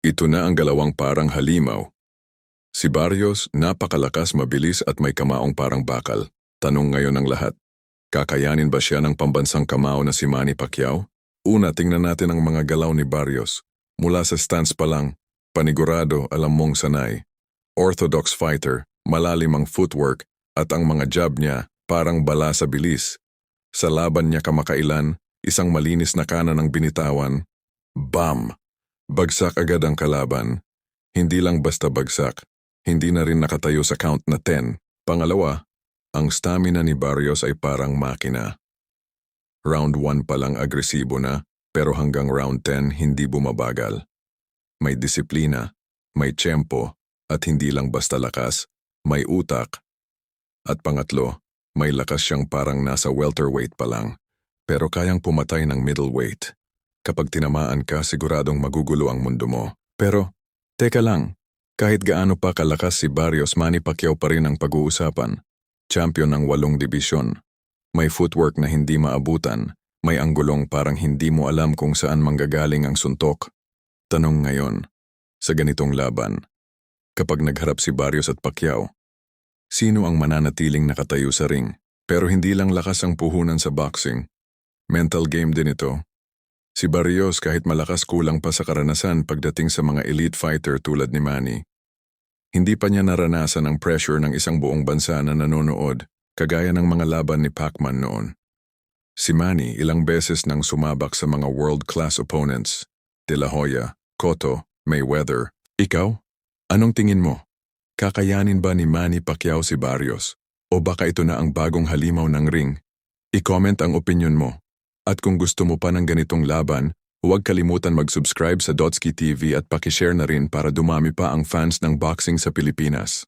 Ito na ang galawang parang halimaw. Si Barrios, napakalakas, mabilis at may kamaong parang bakal. Tanong ngayon ng lahat, kakayanin ba siya ng pambansang kamao na si Manny Pacquiao? Una, tingnan natin ang mga galaw ni Barrios. Mula sa stance pa lang, panigurado, alam mong sanay. Orthodox fighter, malalim ang footwork at ang mga jab niya parang bala sa bilis. Sa laban niya kamakailan, isang malinis na kanan ang binitawan. Bam! Bagsak agad ang kalaban. Hindi lang basta bagsak, hindi na rin nakatayo sa count na 10. Pangalawa, ang stamina ni Barrios ay parang makina. Round 1 pa lang agresibo na, pero hanggang round 10 hindi bumabagal. May disiplina, may tiyempo, at hindi lang basta lakas, may utak. At pangatlo, may lakas siyang parang nasa welterweight pa lang, pero kayang pumatay ng middleweight. Kapag tinamaan ka, siguradong magugulo ang mundo mo. Pero, teka lang, kahit gaano pa kalakas si Barrios, Manny Pacquiao pa rin ang pag-uusapan. Champion ng 8 dibisyon. May footwork na hindi maabutan, may anggulong parang hindi mo alam kung saan manggagaling ang suntok. Tanong ngayon, sa ganitong laban, kapag nagharap si Barrios at Pacquiao, sino ang mananatiling nakatayo sa ring? Pero hindi lang lakas ang puhunan sa boxing. Mental game din ito. Si Barrios kahit malakas, kulang pa sa karanasan pagdating sa mga elite fighter tulad ni Manny. Hindi pa niya naranasan ang pressure ng isang buong bansa na nanonood, kagaya ng mga laban ni Pacman noon. Si Manny ilang beses nang sumabak sa mga world-class opponents, De La Hoya, Cotto, Mayweather. Ikaw? Anong tingin mo? Kakayanin ba ni Manny Pacquiao si Barrios? O baka ito na ang bagong halimaw ng ring? I-comment ang opinion mo. At kung gusto mo pa ng ganitong laban, huwag kalimutan mag-subscribe sa Dotsky TV at pakishare na rin para dumami pa ang fans ng boxing sa Pilipinas.